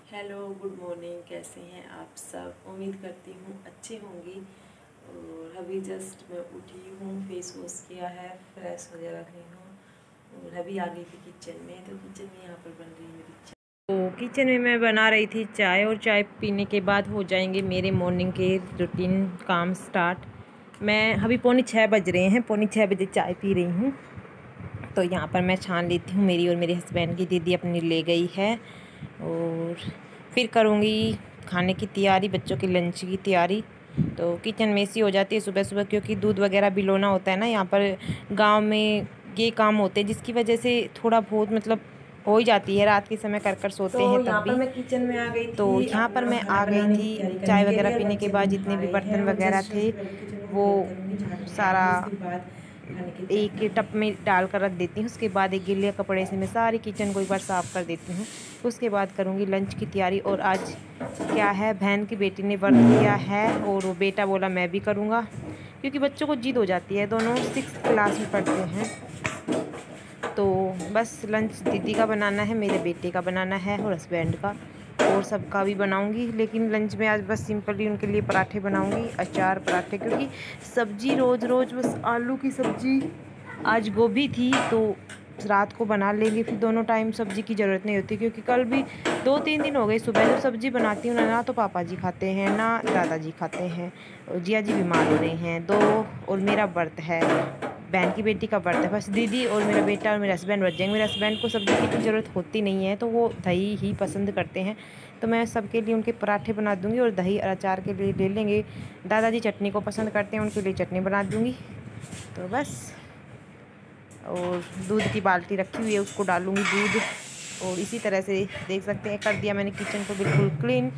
Hello, good morning. कैसे हैं आप सब? उम्मीद करती हूँ अच्छे होंगी। और अभी जस्ट मैं उठी हूँ, फेस वॉश किया है, फ्रेश वगैरह हुई हूँ और अभी आ गई थी किचन में। तो किचन में यहाँ पर बन रही है मेरी चाय। तो किचन में मैं बना रही थी चाय, और चाय पीने के बाद हो जाएंगे मेरे मॉर्निंग के रूटीन काम स्टार्ट। मैं अभी 5:45 बज रहे हैं, 5:45 बजे चाय पी रही हूँ। तो यहाँ पर मैं छान लेती हूँ। मेरी और मेरे हस्बैंड की दीदी अपनी ले गई है, और फिर करूँगी खाने की तैयारी, बच्चों की लंच की तैयारी। तो किचन में ऐसी हो जाती है सुबह सुबह, क्योंकि दूध वगैरह भी लोना होता है ना। यहाँ पर गांव में ये काम होते हैं, जिसकी वजह से थोड़ा बहुत मतलब हो ही जाती है। रात के समय कर सोते हैं तब भी। मैं किचन में आ गई तो थी यहाँ पर अपना मैं खाना आ गई बनाने की थी तैयारी करने चाय के वगैरह लिए। पीने के बच्चे भी बाद। जितने नहा भी रहे हैं बर्तन और वगैरह जस्ट थे उसके बाद किचन को वो क्लीन करूँगी, झाड़ू सारा लगाऊंगी, उसके बाद खाने की एक तैयारी। टप में डाल कर रख देती हूँ। उसके बाद एक गीले कपड़े से मैं सारी किचन को एक बार साफ़ कर देती हूँ। उसके बाद करूँगी लंच की तैयारी। और आज क्या है, बहन की बेटी ने व्रत किया है, और वो बेटा बोला मैं भी करूँगा, क्योंकि बच्चों को जिद हो जाती है। दोनों 6th क्लास में पढ़ते हैं। तो बस लंच दीदी का बनाना है, मेरे बेटे का बनाना है और हस्बैंड का, और सबका भी बनाऊंगी। लेकिन लंच में आज बस सिंपली उनके लिए पराठे बनाऊंगी, अचार पराठे, क्योंकि सब्जी रोज़ रोज़ बस आलू की सब्जी। आज गोभी थी तो रात को बना लेंगे, फिर दोनों टाइम सब्जी की ज़रूरत नहीं होती। क्योंकि कल भी 2-3 दिन हो गए सुबह जब सब्जी बनाती हूँ ना तो पापा जी खाते हैं ना दादाजी खाते हैं, और जिया जी बीमार हो रहे हैं दो, और मेरा व्रत है, बहन की बेटी का व्रत है। बस दीदी और मेरा बेटा और मेरे हस्बैंड बच जाएंगे। मेरे हस्बैंड को सब्ज़ी की इतनी ज़रूरत होती नहीं है, तो वो दही ही पसंद करते हैं। तो मैं सबके लिए उनके पराठे बना दूंगी, और दही और अचार के लिए ले लेंगे। दादाजी चटनी को पसंद करते हैं, उनके लिए चटनी बना दूंगी। तो बस, और दूध की बाल्टी रखी हुई है, उसको डालूंगी दूध। और इसी तरह से देख सकते हैं कर दिया मैंने किचन को बिल्कुल क्लीन।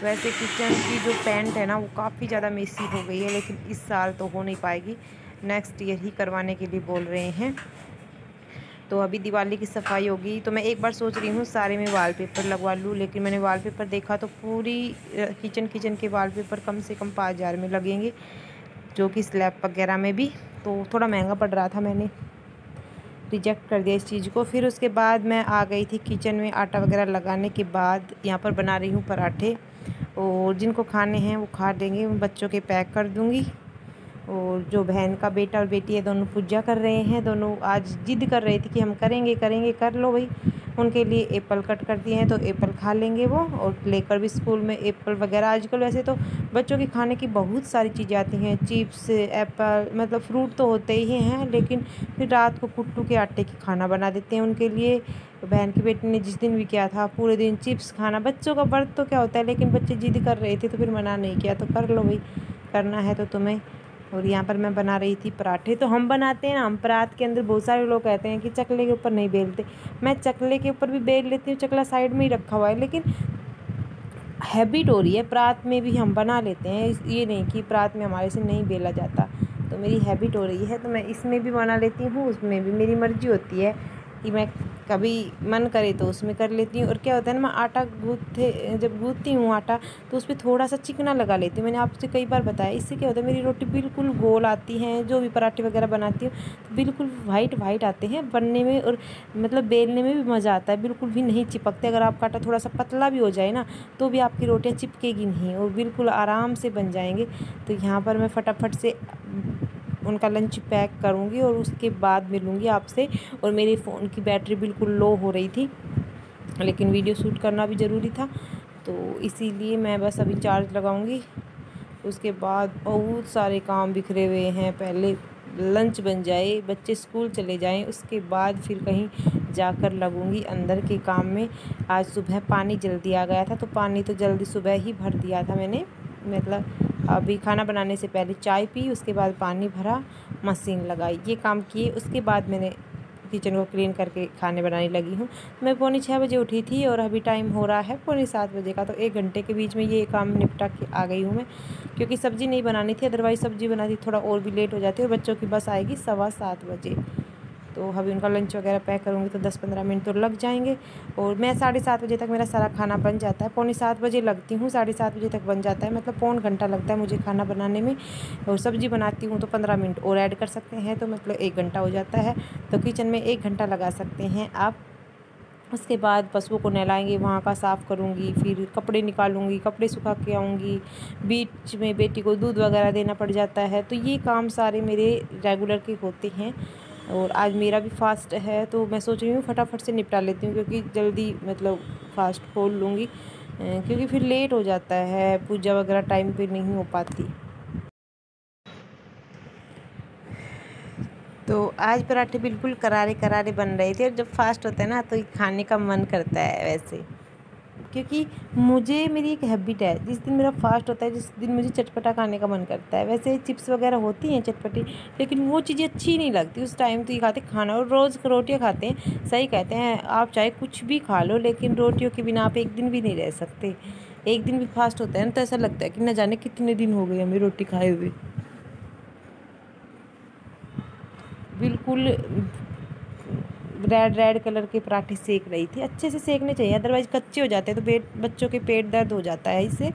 वैसे किचन की जो पेंट है ना वो काफ़ी ज़्यादा मेसी हो गई है, लेकिन इस साल तो हो नहीं पाएगी, नेक्स्ट ईयर ही करवाने के लिए बोल रहे हैं। तो अभी दिवाली की सफाई होगी, तो मैं एक बार सोच रही हूँ सारे में वॉलपेपर लगवा लूँ। लेकिन मैंने वॉलपेपर देखा तो पूरी किचन के वॉलपेपर कम से कम 5,000 में लगेंगे, जो कि स्लैब वगैरह में भी तो थोड़ा महंगा पड़ रहा था। मैंने रिजेक्ट कर दिया इस चीज़ को। फिर उसके बाद मैं आ गई थी किचन में। आटा वगैरह लगाने के बाद यहाँ पर बना रही हूँ पराठे, और जिनको खाने हैं वो खा लेंगे, बच्चों के पैक कर दूँगी। और जो बहन का बेटा और बेटी है दोनों पूजा कर रहे हैं। दोनों आज जिद कर रहे थे कि हम करेंगे करेंगे, कर लो भाई। उनके लिए एप्पल कट कर दिए हैं, तो एप्पल खा लेंगे वो, और लेकर भी स्कूल में एप्पल वगैरह। आजकल वैसे तो बच्चों के खाने की बहुत सारी चीज़ें आती हैं, चिप्स, एप्पल, मतलब फ्रूट तो होते ही हैं। लेकिन फिर रात को कुट्टू के आटे की खाना बना देते हैं उनके लिए। तो बहन की बेटी ने जिस दिन भी किया था पूरे दिन चिप्स खाना। बच्चों का व्रत तो क्या होता है, लेकिन बच्चे जिद कर रहे थे तो फिर मना नहीं किया। तो कर लो भाई, करना है तो तुम्हें। और यहाँ पर मैं बना रही थी पराठे। तो हम बनाते हैं ना, हम परात के अंदर बहुत सारे लोग कहते हैं कि चकले के ऊपर नहीं बेलते। मैं चकले के ऊपर भी बेल लेती हूँ, चकला साइड में ही रखा हुआ है, लेकिन हैबिट हो रही है। परात में भी हम बना लेते हैं, ये नहीं कि परात में हमारे से नहीं बेला जाता। तो मेरी हैबिट हो रही है, तो मैं इसमें भी बना लेती हूँ, उसमें भी मेरी मर्ज़ी होती है कि मैं कभी मन करे तो उसमें कर लेती हूँ। और क्या होता है ना, मैं आटा जब गूँथती हूँ आटा, तो उस पर थोड़ा सा चिकना लगा लेती हूँ। मैंने आपसे कई बार बताया, इससे क्या होता है मेरी रोटी बिल्कुल गोल आती हैं। जो भी पराठे वगैरह बनाती हूँ तो बिल्कुल वाइट वाइट आते हैं बनने में, और मतलब बेलने में भी मज़ा आता है, बिल्कुल भी नहीं चिपकते। अगर आपका आटा थोड़ा सा पतला भी हो जाए ना तो भी आपकी रोटियां चिपकेगी नहीं, और बिल्कुल आराम से बन जाएंगे। तो यहाँ पर मैं फटाफट से उनका लंच पैक करूँगी, और उसके बाद मिलूँगी आपसे। और मेरे फ़ोन की बैटरी बिल्कुल लो हो रही थी, लेकिन वीडियो शूट करना भी ज़रूरी था, तो इसीलिए मैं बस अभी चार्ज लगाऊँगी। उसके बाद बहुत सारे काम बिखरे हुए हैं। पहले लंच बन जाए, बच्चे स्कूल चले जाएं, उसके बाद फिर कहीं जाकर लगूंगी अंदर के काम में। आज सुबह पानी जल्दी आ गया था, तो पानी तो जल्दी सुबह ही भर दिया था मैंने। मतलब अभी खाना बनाने से पहले चाय पी, उसके बाद पानी भरा, मशीन लगाई, ये काम किए। उसके बाद मैंने किचन को क्लीन करके खाने बनाने लगी हूँ। मैं 5:45 बजे उठी थी, और अभी टाइम हो रहा है 6:45 बजे का। तो 1 घंटे के बीच में ये काम निपटा के आ गई हूँ मैं, क्योंकि सब्ज़ी नहीं बनानी थी। अदरवाइज़ सब्ज़ी बनाती थोड़ा और भी लेट हो जाती है, और बच्चों की बस आएगी 7:15 बजे। तो अभी उनका लंच वगैरह पैक करूँगी तो 10-15 मिनट तो लग जाएंगे। और मैं 7:30 बजे तक मेरा सारा खाना बन जाता है। 6:45 बजे लगती हूँ, 7:30 बजे तक बन जाता है, मतलब पौन घंटा लगता है मुझे खाना बनाने में। और सब्ज़ी बनाती हूँ तो 15 मिनट और ऐड कर सकते हैं, तो मतलब 1 घंटा हो जाता है। तो किचन में 1 घंटा लगा सकते हैं आप। उसके बाद पशुओं को नहलाएंगे, वहाँ का साफ़ करूँगी, फिर कपड़े निकालूंगी, कपड़े सुखा के आऊँगी, बीच में बेटी को दूध वगैरह देना पड़ जाता है। तो ये काम सारे मेरे रेगुलर के होते हैं। और आज मेरा भी फास्ट है तो मैं सोच रही हूँ फटाफट से निपटा लेती हूँ, क्योंकि जल्दी मतलब फास्ट खोल लूँगी, क्योंकि फिर लेट हो जाता है, पूजा वगैरह टाइम पे नहीं हो पाती। तो आज पराठे बिल्कुल करारे करारे बन रहे थे, और जब फास्ट होता है ना तो खाने का मन करता है वैसे, क्योंकि मुझे मेरी एक हैबिट है, जिस दिन मेरा फास्ट होता है, जिस दिन मुझे चटपटा खाने का मन करता है। वैसे चिप्स वगैरह होती हैं चटपटी, लेकिन वो चीज़ें अच्छी नहीं लगती उस टाइम। तो ये खाते खाना, और रोज़ रोटियां खाते हैं। सही कहते हैं, आप चाहे कुछ भी खा लो, लेकिन रोटियों के बिना आप एक दिन भी नहीं रह सकते। एक दिन भी फास्ट होता है ना तो ऐसा लगता है कि न जाने कितने दिन हो गए हमें रोटी खाए हुए। बिल्कुल रेड रेड कलर के पराठे सेक रही थी, अच्छे से सेकने चाहिए, अदरवाइज़ कच्चे हो जाते हैं तो बच्चों के पेट दर्द हो जाता है इससे।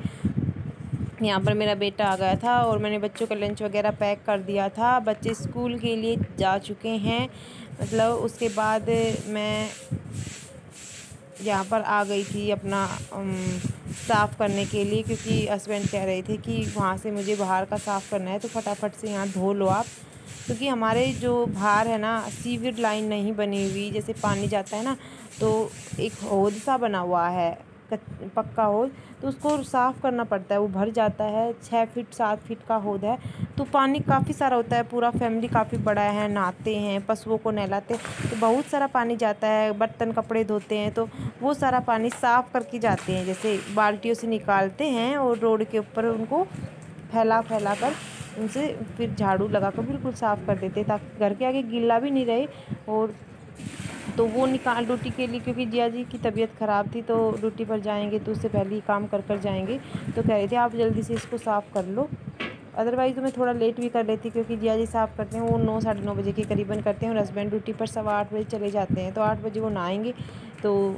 यहाँ पर मेरा बेटा आ गया था और मैंने बच्चों का लंच वगैरह पैक कर दिया था। बच्चे स्कूल के लिए जा चुके हैं, मतलब उसके बाद मैं यहाँ पर आ गई थी अपना साफ़ करने के लिए, क्योंकि हस्बैंड कह रहे थे कि वहाँ से मुझे बाहर का साफ़ करना है, तो फटाफट से यहाँ धो लो आप। क्योंकि हमारे जो बाहर है ना, सीवर लाइन नहीं बनी हुई, जैसे पानी जाता है ना तो एक हौद सा बना हुआ है, पक्का हौद, तो उसको साफ़ करना पड़ता है। वो भर जाता है, 6 फीट 7 फीट का हौद है, तो पानी काफ़ी सारा होता है। पूरा फैमिली काफ़ी बड़ा है, नहाते हैं, पशुओं को नहलाते हैं, तो बहुत सारा पानी जाता है। बर्तन कपड़े धोते हैं तो वो सारा पानी साफ़ करके जाते हैं, जैसे बाल्टियों से निकालते हैं और रोड के ऊपर उनको फैला फैला कर उनसे फिर झाड़ू लगा कर बिल्कुल साफ़ कर देते, ताकि घर के आगे गीला भी नहीं रहे। और तो वो निकाल ड्यूटी के लिए, क्योंकि जिया जी की तबीयत ख़राब थी तो ड्यूटी पर जाएंगे तो उससे पहले ही काम कर कर जाएंगे, तो कह रहे थे आप जल्दी से इसको साफ़ कर लो। अदरवाइज़ तो मैं थोड़ा लेट भी कर लेती, क्योंकि जिया जी साफ़ करते हैं वो 9 साढ़े 9 बजे के करीबन करते हैं, और हस्बैंड ड्यूटी पर 8:15 बजे चले जाते हैं, तो 8 बजे वो नहाएंगे। तो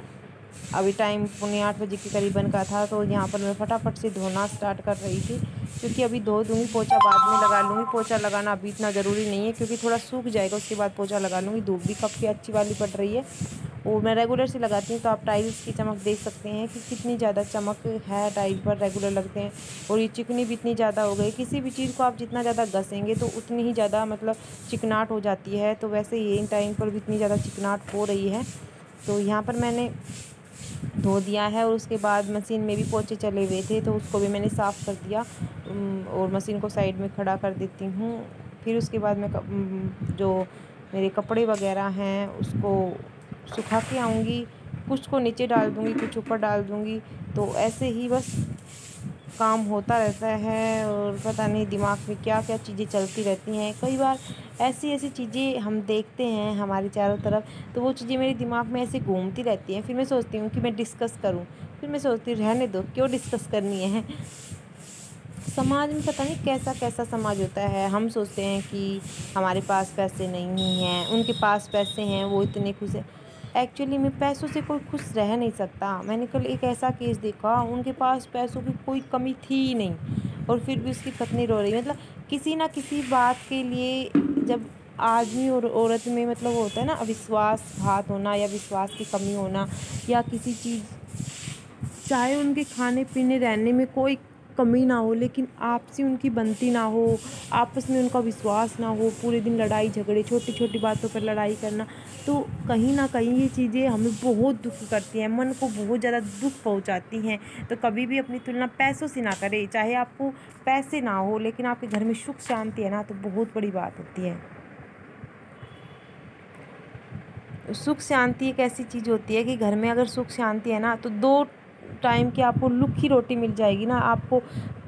अभी टाइम 7:45 बजे के करीबन का था, तो यहाँ पर मैं फटाफट से धोना स्टार्ट कर रही थी, क्योंकि अभी धो दूँगी, पोछा बाद में लगा लूँगी। पोछा लगाना अभी इतना ज़रूरी नहीं है, क्योंकि थोड़ा सूख जाएगा, उसके बाद पोछा लगा लूँगी। धूप भी काफ़ी अच्छी वाली पड़ रही है, और मैं रेगुलर से लगाती हूँ, तो आप टाइल्स की चमक देख सकते हैं कि कितनी ज़्यादा चमक है टाइल पर, रेगुलर लगते हैं। और ये चिकनी भी इतनी ज़्यादा हो गई, किसी भी चीज़ को आप जितना ज़्यादा घसेंगे तो उतनी ही ज़्यादा मतलब चिकनाहट हो जाती है। तो वैसे ये टाइम पर भी इतनी ज़्यादा चिकनाहट हो रही है। तो यहाँ पर मैंने धो दिया है, और उसके बाद मशीन में भी पोछे चले हुए थे तो उसको भी मैंने साफ़ कर दिया, और मशीन को साइड में खड़ा कर देती हूँ। फिर उसके बाद मैं जो मेरे कपड़े वगैरह हैं उसको सुखा के आऊँगी, कुछ को नीचे डाल दूँगी, कुछ ऊपर डाल दूँगी। तो ऐसे ही बस काम होता रहता है, और पता नहीं दिमाग में क्या क्या चीज़ें चलती रहती हैं। कई बार ऐसी ऐसी चीज़ें हम देखते हैं हमारे चारों तरफ, तो वो चीज़ें मेरे दिमाग में ऐसे घूमती रहती हैं। फिर मैं सोचती हूँ कि मैं डिस्कस करूँ, फिर मैं सोचती हूँ रहने दो, क्यों डिस्कस करनी है। समाज में पता नहीं कैसा कैसा समाज होता है। हम सोचते हैं कि हमारे पास पैसे नहीं हैं, उनके पास पैसे हैं, वो इतने खुश हैं। एक्चुअली में पैसों से कोई खुश रह नहीं सकता। मैंने कल एक ऐसा केस देखा, उनके पास पैसों की कोई कमी थी ही नहीं, और फिर भी उसकी पत्नी रो रही। मतलब किसी ना किसी बात के लिए, जब आदमी और औरत में मतलब होता है ना अविश्वासघात होना, या विश्वास की कमी होना, या किसी चीज़, चाहे उनके खाने पीने रहने में कोई कमी ना हो, लेकिन आपसे उनकी बनती ना हो, आपस में उनका विश्वास ना हो, पूरे दिन लड़ाई झगड़े, छोटी छोटी बातों पर लड़ाई करना, तो कहीं ना कहीं ये चीज़ें हमें बहुत दुख करती हैं, मन को बहुत ज़्यादा दुख पहुंचाती हैं। तो कभी भी अपनी तुलना पैसों से ना करें। चाहे आपको पैसे ना हो, लेकिन आपके घर में सुख शांति है ना, तो बहुत बड़ी बात होती है। सुख शांति एक ऐसी चीज़ होती है कि घर में अगर सुख शांति है ना, तो 2 टाइम की आपको लुखी रोटी मिल जाएगी ना, आपको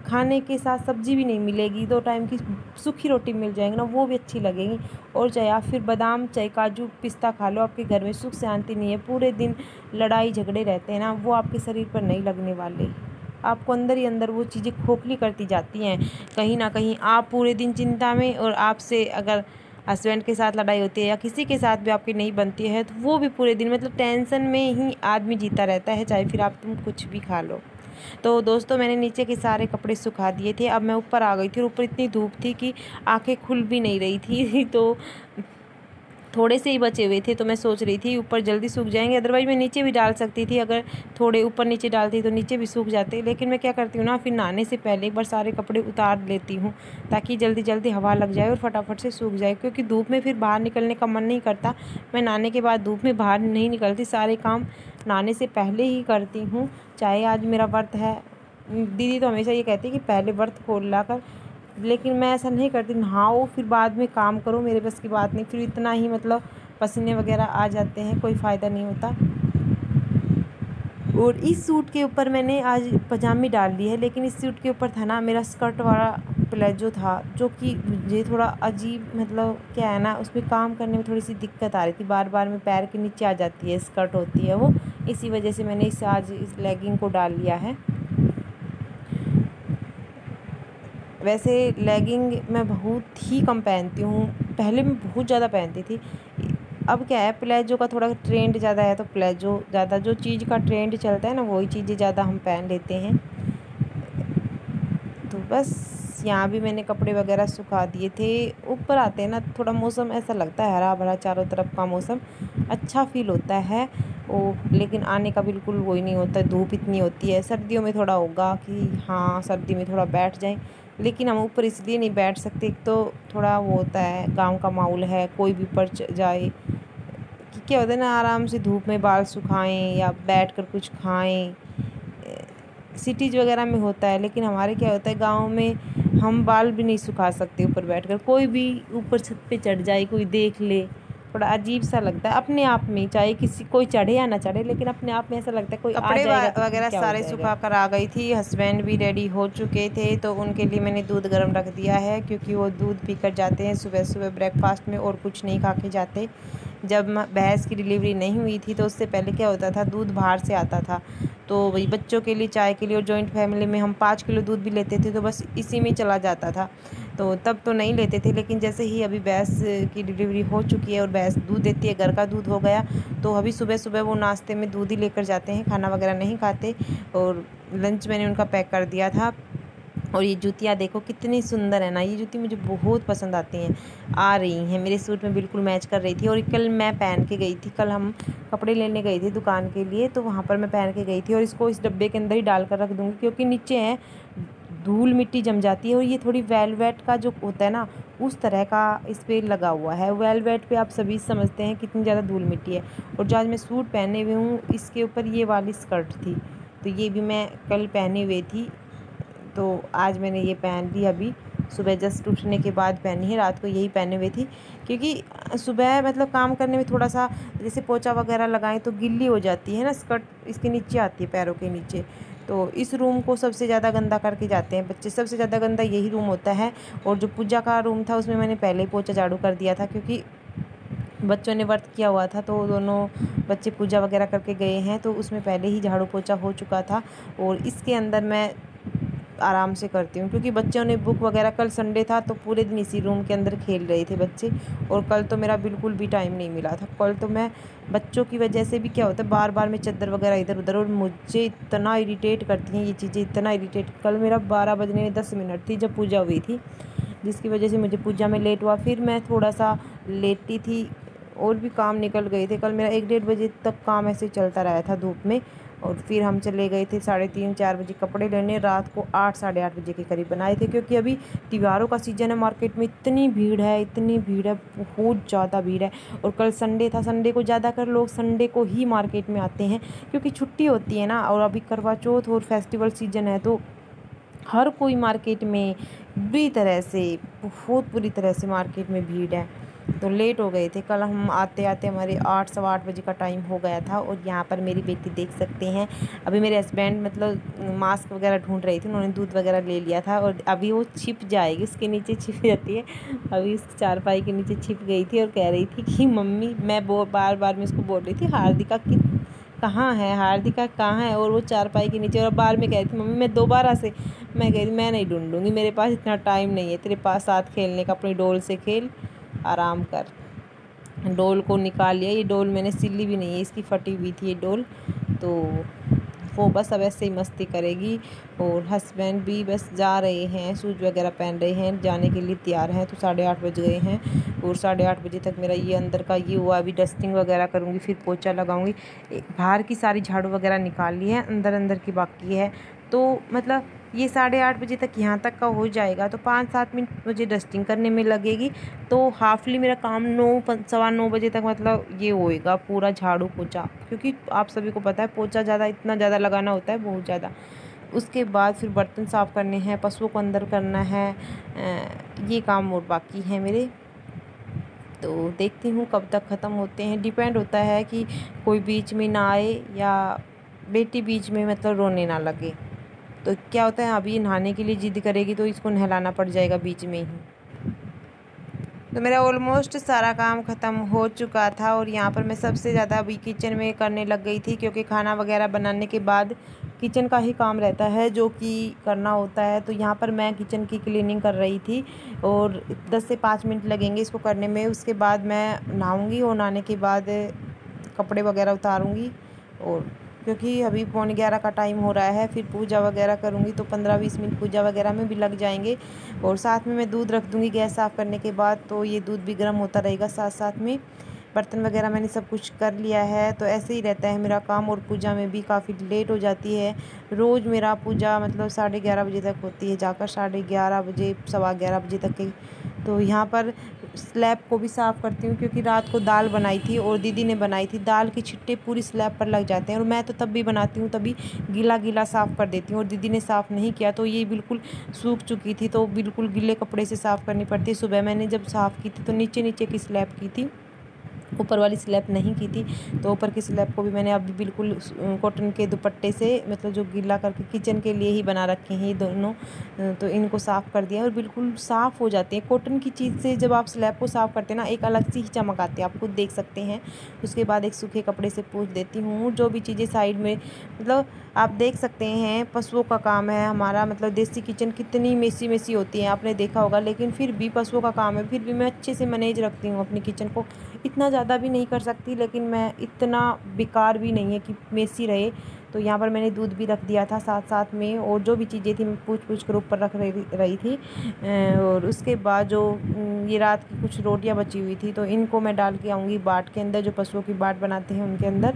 खाने के साथ सब्जी भी नहीं मिलेगी, 2 टाइम की सूखी रोटी मिल जाएगी ना, वो भी अच्छी लगेगी। और चाहे आप फिर बादाम, चाहे काजू पिस्ता खा लो, आपके घर में सुख शांति नहीं है, पूरे दिन लड़ाई झगड़े रहते हैं ना, वो आपके शरीर पर नहीं लगने वाले। आपको अंदर ही अंदर वो चीज़ें खोखली करती जाती हैं। कहीं ना कहीं आप पूरे दिन चिंता में, और आपसे अगर हस्बैंड के साथ लड़ाई होती है या किसी के साथ भी आपकी नहीं बनती है, तो वो भी पूरे दिन मतलब टेंशन में ही आदमी जीता रहता है, चाहे फिर आप तुम कुछ भी खा लो। तो दोस्तों, मैंने नीचे के सारे कपड़े सुखा दिए थे, अब मैं ऊपर आ गई थी, और ऊपर इतनी धूप थी कि आंखें खुल भी नहीं रही थी तो थोड़े से ही बचे हुए थे, तो मैं सोच रही थी ऊपर जल्दी सूख जाएंगे, अदरवाइज़ मैं नीचे भी डाल सकती थी। अगर थोड़े ऊपर नीचे डालती तो नीचे भी सूख जाते, लेकिन मैं क्या करती हूँ ना, फिर नहाने से पहले एक बार सारे कपड़े उतार लेती हूँ ताकि जल्दी जल्दी हवा लग जाए और फटाफट से सूख जाए, क्योंकि धूप में फिर बाहर निकलने का मन नहीं करता। मैं नहाने के बाद धूप में बाहर नहीं निकलती, सारे काम नहाने से पहले ही करती हूँ। चाहे आज मेरा व्रत है, दीदी तो हमेशा ये कहती है कि पहले व्रत खोल ला कर, लेकिन मैं ऐसा नहीं करती। नहाओ फिर बाद में काम करो, मेरे बस की बात नहीं। फिर इतना ही मतलब पसीने वगैरह आ जाते हैं, कोई फ़ायदा नहीं होता। और इस सूट के ऊपर मैंने आज पजामी डाल ली है, लेकिन इस सूट के ऊपर था ना मेरा स्कर्ट वाला प्लाजो था, जो कि मुझे थोड़ा अजीब, मतलब क्या है ना, उसमें काम करने में थोड़ी सी दिक्कत आ रही थी। बार बार में पैर के नीचे आ जाती है, स्कर्ट होती है वो, इसी वजह से मैंने आज इस लेगिंग को डाल लिया है। वैसे लेगिंग मैं बहुत ही कम पहनती हूँ, पहले मैं बहुत ज़्यादा पहनती थी। अब क्या है, प्लाजो का थोड़ा ट्रेंड ज़्यादा है, तो प्लाजो ज़्यादा, जो चीज़ का ट्रेंड चलता है ना, वही चीज़ें ज़्यादा हम पहन लेते हैं। तो बस यहाँ भी मैंने कपड़े वगैरह सुखा दिए थे। ऊपर आते हैं ना, थोड़ा मौसम ऐसा लगता है हरा भरा, चारों तरफ का मौसम अच्छा फील होता है वो, लेकिन आने का बिल्कुल वही नहीं होता, धूप इतनी होती है। सर्दियों में थोड़ा होगा कि हाँ सर्दी में थोड़ा बैठ जाएं, लेकिन हम ऊपर इसलिए नहीं बैठ सकते, एक तो थोड़ा वो होता है, गांव का माहौल है, कोई भी ऊपर जाए कि क्या होता है ना, आराम से धूप में बाल सुखाएं या बैठ कर कुछ खाएं। सिटीज़ वगैरह में होता है, लेकिन हमारे क्या होता है, गांव में हम बाल भी नहीं सुखा सकते ऊपर बैठकर। कोई भी ऊपर छत पे चढ़ जाए, कोई देख ले, थोड़ा अजीब सा लगता है अपने आप में, चाहे किसी कोई चढ़े या ना चढ़े, लेकिन अपने आप में ऐसा लगता है कोई आ कपड़े जाएगा तो वगैरह क्या हो सारे जाएगा। सुखा कर आ गई थी। हस्बैंड भी रेडी हो चुके थे, तो उनके लिए मैंने दूध गर्म रख दिया है, क्योंकि वो दूध पीकर जाते हैं सुबह सुबह ब्रेकफास्ट में, और कुछ नहीं खा के जाते। जब भैंस की डिलीवरी नहीं हुई थी, तो उससे पहले क्या होता था, दूध बाहर से आता था, तो वही बच्चों के लिए, चाय के लिए, और जॉइंट फैमिली में हम 5 किलो दूध भी लेते थे, तो बस इसी में चला जाता था। तो तब तो नहीं लेते थे, लेकिन जैसे ही अभी भैंस की डिलीवरी हो चुकी है और भैंस दूध देती है, घर का दूध हो गया, तो अभी सुबह सुबह वो नाश्ते में दूध ही लेकर जाते हैं, खाना वगैरह नहीं खाते। और लंच मैंने उनका पैक कर दिया था। और ये जूतियाँ देखो कितनी सुंदर है ना, ये जूती मुझे बहुत पसंद आती हैं, आ रही हैं मेरे सूट में, बिल्कुल मैच कर रही थी। और कल मैं पहन के गई थी, कल हम कपड़े लेने गई थी दुकान के लिए, तो वहाँ पर मैं पहन के गई थी। और इसको इस डब्बे के अंदर ही डाल कर रख दूँगी, क्योंकि नीचे है धूल मिट्टी जम जाती है। और ये थोड़ी वेलवेट का जो होता है ना, उस तरह का इस पर लगा हुआ है। वेलवेट पे आप सभी समझते हैं कितनी ज़्यादा धूल मिट्टी है। और जो आज मैं सूट पहने हुए हूँ, इसके ऊपर ये वाली स्कर्ट थी, तो ये भी मैं कल पहने हुए थी, तो आज मैंने ये पहन ली। अभी सुबह जस्ट उठने के बाद पहनी है, रात को यही पहने हुए थी, क्योंकि सुबह मतलब काम करने में थोड़ा सा, जैसे पोछा वगैरह लगाएं तो गिल्ली हो जाती है ना, स्कर्ट इसके नीचे आती है, पैरों के नीचे। तो इस रूम को सबसे ज़्यादा गंदा करके जाते हैं बच्चे, सबसे ज़्यादा गंदा यही रूम होता है। और जो पूजा का रूम था, उसमें मैंने पहले ही पोछा झाड़ू कर दिया था, क्योंकि बच्चों ने व्रत किया हुआ था, तो दोनों बच्चे पूजा वगैरह करके गए हैं, तो उसमें पहले ही झाड़ू पोछा हो चुका था। और इसके अंदर मैं आराम से करती हूँ, क्योंकि बच्चों ने बुक वगैरह, कल संडे था तो पूरे दिन इसी रूम के अंदर खेल रहे थे बच्चे, और कल तो मेरा बिल्कुल भी टाइम नहीं मिला था। कल तो मैं बच्चों की वजह से भी क्या होता है, बार बार में चादर वगैरह इधर उधर, और मुझे इतना इरिटेट करती हैं ये चीज़ें, इतना इरिटेट। कल मेरा 12 बजने 10 मिनट थी जब पूजा हुई थी, जिसकी वजह से मुझे पूजा में लेट हुआ। फिर मैं थोड़ा सा लेटी थी, और भी काम निकल गए थे। कल मेरा 1-1:30 बजे तक काम ऐसे चलता रहा था धूप में। और फिर हम चले गए थे 3:30-4 बजे कपड़े लेने, रात को 8-8:30 बजे के करीब बनाए थे, क्योंकि अभी त्योहारों का सीज़न है, मार्केट में इतनी भीड़ है, इतनी भीड़ है, बहुत ज़्यादा भीड़ है। और कल संडे था, संडे को ज़्यादातर लोग संडे को ही मार्केट में आते हैं, क्योंकि छुट्टी होती है ना। और अभी करवा चौथ और फेस्टिवल सीजन है, तो हर कोई मार्केट में बुरी तरह से, बहुत बुरी तरह से मार्केट में भीड़ है। तो लेट हो गए थे कल हम आते आते, हमारे 8 सवा 8 बजे का टाइम हो गया था। और यहाँ पर मेरी बेटी देख सकते हैं, अभी मेरे हस्बैंड मतलब मास्क वगैरह ढूंढ रही थी, उन्होंने दूध वगैरह ले लिया था, और अभी वो छिप जाएगी, उसके नीचे छिप जाती है। अभी उस चारपाई के नीचे छिप गई थी, और कह रही थी कि मम्मी, मैं बार बार मैं उसको बोल रही थी, हार्दिका की कहाँ है, हार्दिका कहाँ है, और वो चारपाई के नीचे। और बार में कह रही थी, मम्मी मैं दोबारा से, मैं कह रही मैं नहीं ढूंढूंगी, मेरे पास इतना टाइम नहीं है तेरे पास साथ खेलने का, अपनी डोल से खेल, आराम कर। डोल को निकाल लिया, ये डोल मैंने सिली भी नहीं है, इसकी फटी हुई थी ये डोल, तो वो बस अब ऐसे ही मस्ती करेगी। और हस्बैंड भी बस जा रहे हैं, शूज़ वगैरह पहन रहे हैं, जाने के लिए तैयार हैं। तो 8:30 बज गए हैं और 8:30 बजे तक मेरा ये अंदर का ये हुआ। अभी डस्टिंग वगैरह करूँगी, फिर पोछा लगाऊँगी। बाहर की सारी झाड़ू वगैरह निकाल ली है, अंदर अंदर की बाकी है। तो मतलब ये 8:30 बजे तक यहाँ तक का हो जाएगा। तो 5-7 मिनट मुझे डस्टिंग करने में लगेगी। तो हाफली मेरा काम 9 सवा 9 बजे तक मतलब ये होएगा पूरा झाड़ू पोछा, क्योंकि आप सभी को पता है पोछा इतना ज़्यादा लगाना होता है, बहुत ज़्यादा। उसके बाद फिर बर्तन साफ़ करने हैं, पशुओं को अंदर करना है, ये काम और बाकी है मेरे। तो देखती हूँ कब तक ख़त्म होते हैं। डिपेंड होता है कि कोई बीच में ना आए या बेटी बीच में मतलब रोने ना लगे। तो क्या होता है, अभी नहाने के लिए ज़िद करेगी तो इसको नहलाना पड़ जाएगा बीच में ही। तो मेरा ऑलमोस्ट सारा काम ख़त्म हो चुका था और यहाँ पर मैं सबसे ज़्यादा अभी किचन में करने लग गई थी, क्योंकि खाना वगैरह बनाने के बाद किचन का ही काम रहता है जो कि करना होता है। तो यहाँ पर मैं किचन की क्लीनिंग कर रही थी और 10 से 5 मिनट लगेंगे इसको करने में। उसके बाद मैं नहाऊँगी और नहाने के बाद कपड़े वगैरह उतारूँगी, और क्योंकि अभी 11:15 का टाइम हो रहा है, फिर पूजा वगैरह करूँगी तो 15-20 मिनट पूजा वगैरह में भी लग जाएंगे। और साथ में मैं दूध रख दूँगी गैस साफ़ करने के बाद, तो ये दूध भी गर्म होता रहेगा साथ साथ में। बर्तन वगैरह मैंने सब कुछ कर लिया है। तो ऐसे ही रहता है मेरा काम, और पूजा में भी काफ़ी लेट हो जाती है। रोज़ मेरा पूजा मतलब 11:30 बजे तक होती है, जाकर 11:30 बजे 11:15 बजे तक की। तो यहाँ पर स्लैब को भी साफ़ करती हूँ, क्योंकि रात को दाल बनाई थी और दीदी ने बनाई थी। दाल के छिट्टे पूरी स्लैब पर लग जाते हैं, और मैं तो तब भी बनाती हूँ तभी गीला गीला साफ़ कर देती हूँ, और दीदी ने साफ़ नहीं किया तो ये बिल्कुल सूख चुकी थी, तो बिल्कुल गीले कपड़े से साफ़ करनी पड़ती है। सुबह मैंने जब साफ़ की थी तो नीचे नीचे की स्लैब की थी, ऊपर वाली स्लैब नहीं की थी। तो ऊपर की स्लैब को भी मैंने अभी बिल्कुल कॉटन के दुपट्टे से मतलब जो गीला करके किचन के लिए ही बना रखे हैं ये दोनों, तो इनको साफ़ कर दिया और बिल्कुल साफ़ हो जाते हैं। कॉटन की चीज़ से जब आप स्लैब को साफ़ करते हैं ना, एक अलग सी ही चमक आती है, आप खुद देख सकते हैं। उसके बाद एक सूखे कपड़े से पोंछ देती हूँ जो भी चीज़ें साइड में, मतलब आप देख सकते हैं पशुओं का काम है हमारा, मतलब देसी किचन कितनी मेसी मेसी होती है आपने देखा होगा, लेकिन फिर भी पशुओं का काम है, फिर भी मैं अच्छे से मैनेज रखती हूँ अपनी किचन को। इतना ज़्यादा भी नहीं कर सकती, लेकिन मैं इतना बेकार भी नहीं है कि मेसी रहे। तो यहाँ पर मैंने दूध भी रख दिया था साथ साथ में, और जो भी चीज़ें थी मैं पूछ पूछ कर ऊपर रख रही थी। और उसके बाद जो ये रात की कुछ रोटियाँ बची हुई थी, तो इनको मैं डाल के आऊँगी बाट के अंदर, जो पशुओं की बाट बनाते हैं उनके अंदर।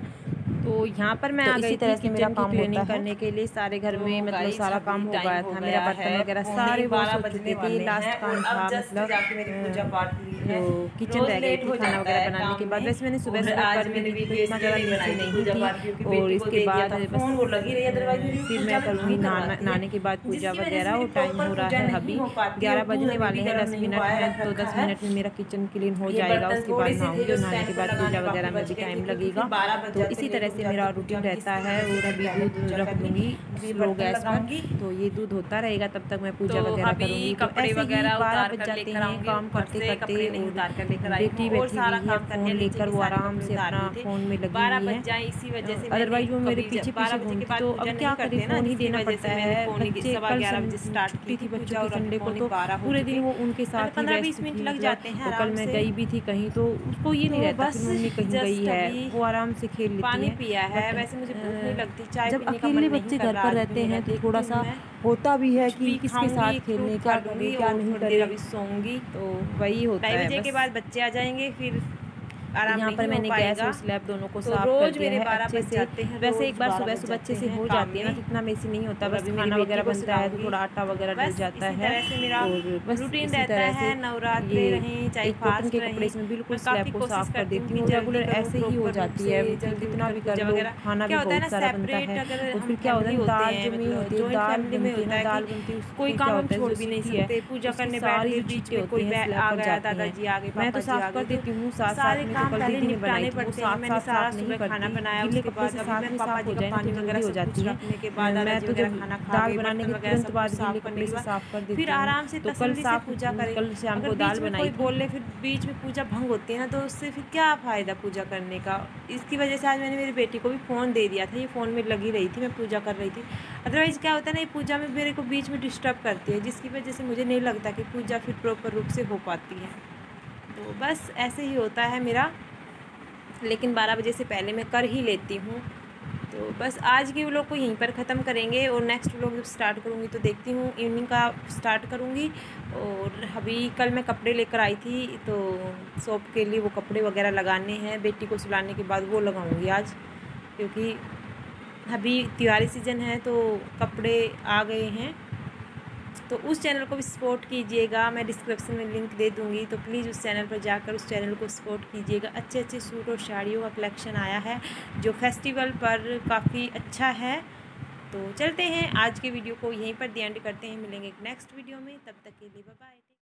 तो यहाँ पर मैं तो आ गई इसी तरह थी से मेरा किचन की काम क्लीनिंग होता है। करने के लिए। सारे घर तो में मतलब गाइस सारा अभी काम हो टाइम गया हो था, गया मेरा है, बर्तन वगैरह पौने सारे वॉश 12 हो बजने चुके थे। वाले लास्ट हैं काम और था अब जस्ट मतलब जाके मेरी पूजा पाठ हुई है। तो किचन रोज रह गई लेट थी हो खाना जाता वगैरह है बनाने के काम बाद। में, वैसे मैंने सुबह और सुबह आज कर ली मैंने थी तो वीडियो इतना ज़्यादा इसलिए नहीं मेसी बनाई थी नहीं पूजा थी। पाठ, क्योंकि और बेटी को इसके दे दिया बाद था बस फोन, वो लगी रही, अदरवाइज मेरी फिर पूजा मैं में करूँगी भंग करवाती है, नहाने के बाद पूजा जिसकी वजह से वगैरह, मेरी और टाइम प्रॉपर हो रहा पूजा है नहीं अभी हो पाती है। 11 और दूध बजने अभी वाले भी हैं। गर्म 10 नहीं मिनट हुआ है, हैं, रख तो रखा 10 है। मिनट में मेरा किचन क्लीन हो ये जाएगा। बर्तन उसके बाद थोड़े से थे नहाऊंगी जो और नहाने स्टैंड के पर बाद लगाने पूजा वगैरह बाकी में बच भी गए थे, टाइम क्योंकि लगेगा। 12 बज तो जाते इसी मेरे तरह को से मेरा जाते पूजा रूटीन में, रहता इसकी है। वजह से और मैं अभी पहले दूध पूजा रख कर ली। दूँगी अभी ये स्लो बर्तन गैस पर, लगाऊंगी, तो ये दूध होता रहेगा, तब तक मैं तो पूजा वगैरह अभी करूँगी। तो कपड़े ऐसे ही वगैरह 12 उतार बज कर जाते लेकर हैं आऊंगी काम ऊपर करते से। करते। कपड़े नहीं और उतार कर लेकर आई हूँ बेटी और बैठी सारा हुई है काम कर लिया, फ़ोन नीचे लेकर, के वो सारे आराम कपड़े से उतार अपना लिए थे। फ़ोन में लगी 12 हुई बज है। जाए इसी वजह से मैंने अदरवाइज़ वो मेरे कभी पीछे 12 पीछे बजे के घूमती, बाद तो पूजा अब नहीं क्या करते करें, हैं ना, फ़ोन ही जिसकी देना वजह पड़ता से मैंने है। पौने बच्चे सवा कल 11 बजे स्टार्ट की छुट्टी थी थी बच्चों पूजा, की और अभी संडे को, पौने तो 12 हो पूरे दिन चुके। वो उनके मतलब साथ ही व्यस्त 15-20 मिनट थी। लग मतलब जाते हैं वो कल आराम मैं से। गई भी थी कहीं, तो उसको ये नहीं तो रहता फिर बस मम्मी कहीं गई जस्ट है, अभी वो आराम से खेल लेती पानी है। पिया है। बट वैसे मुझे भूख नहीं लगती, चाय जब पीने का मन अकेले नहीं बच्चे कर घर रहा पर आज भी रहते मेरा। हैं तो थोड़ा देखती हूँ सा मैं होता भी है कुछ कि भी किसके खाऊंगी, साथ एक खेलें, फ्रूट क्या खा करें लूँगी क्या और नहीं थोड़ी देर करें। अभी सोऊंगी। तो वही होता 2:30 है बजे के बस। बाद बच्चे आ जाएंगे, फिर तो आराम यहाँ पर नहीं हो मैंने गैस और पाएगा। स्लैब दोनों को तो साफ़ कर रोज़ दिया मेरे है 12 अच्छे बज से। जाते हैं, वैसे एक रोज़ बार 12 सुबह बज सुबह अच्छे जाते से हैं हो काम जाती है ना, में। तो इतना मेसी नहीं होता, और बस अभी मेरी खाना बेटी वगैरह को बनता है तो सुलाऊंगी। थोड़ा आटा वगैरह डल बस जाता इसी है। तरह से मेरा और बस रूटीन इसी रहता तरह से है, ये नवरात्रे रहें चाहे एक कॉटन फास्ट के कपड़े रहें। से मैं बिल्कुल मैं काफ़ी स्लैब को कोशिश साफ़ कर करती हूँ देती कि हूँ। जल्दी रेगुलर करूँ, ऐसे ही हो प्रॉपर रूप जाती से है, जल्दी कितना उठकर भी कर पूजा लो, वगैरह। खाना भी क्या होता है बहुत ना, सारा बनता सेपरेट है। अगर और हम फिर क्या होता फैमिली है, होते दाल हैं, जमी मतलब होती है, जॉइंट दाल फैमिली में बनती है होता ना, है कि दाल बनती है, कोई उसमें क्या काम हम होता है छोड़ जो भी नहीं सीटी है सकते। पूजा उसकी करने बैठ सारी गए, जो बीच छींटे में होती कोई हैं स्लैब आ पर गया, जाती हैं। दादाजी आ गए, मैं तो पापा जी साफ़ आ कर गए, तो देती हूँ साथ सारे साथ में। तो काम कल पहले दीदी ने बनाई निपटाने थी, वो पड़ते हैं। साथ मैंने साथ सारा साफ़ नहीं सुबह खाना करती। बनाया, गीले उसके कपड़े बाद से अभी साथ मैं में पापा साफ़ जी हो का जाए ना तो पानी वगैरह जल्दी हो सब कुछ जाती है। रखने के बाद, मैं दादाजी तो वगैरह जब खाना खा दाल गए, बनाने बर्तन के वगैरह तुरंत सब कुछ बाद गीले साफ़ करने कपड़े के से बाद साफ़ कर फिर देती हूँ। आराम से तो कल तसल्ली से साफ़ पूजा करें। कल शाम अगर को दाल बीच में बनाई कोई थी। बोल ले, फिर बीच में पूजा भंग होती है ना, तो उससे फिर क्या फ़ायदा पूजा करने का। इसकी वजह से आज मैंने मेरी बेटी को भी फ़ोन दे दिया था, ये फ़ोन में लगी रही थी, मैं पूजा कर रही थी। अदरवाइज़ क्या होता है ना, ये पूजा में मेरे को बीच में डिस्टर्ब करती है, जिसकी वजह से मुझे नहीं लगता कि पूजा फिर प्रॉपर रूप से हो पाती है। तो बस ऐसे ही होता है मेरा, लेकिन 12 बजे से पहले मैं कर ही लेती हूँ। तो बस आज के व्लॉग को यहीं पर ख़त्म करेंगे और नेक्स्ट व्लॉग जब स्टार्ट करूँगी तो देखती हूँ इवनिंग का स्टार्ट करूँगी। और अभी कल मैं कपड़े लेकर आई थी तो शॉप के लिए वो कपड़े वगैरह लगाने हैं, बेटी को सुलाने के बाद वो लगाऊँगी आज, क्योंकि अभी त्योहारी सीज़न है तो कपड़े आ गए हैं। तो उस चैनल को भी सपोर्ट कीजिएगा, मैं डिस्क्रिप्शन में लिंक दे दूँगी, तो प्लीज़ उस चैनल पर जाकर उस चैनल को सपोर्ट कीजिएगा। अच्छे अच्छे सूट और साड़ियों का कलेक्शन आया है जो फेस्टिवल पर काफ़ी अच्छा है। तो चलते हैं, आज के वीडियो को यहीं पर द एंड करते हैं, मिलेंगे एक नेक्स्ट वीडियो में, तब तक के लिए बाय बाय।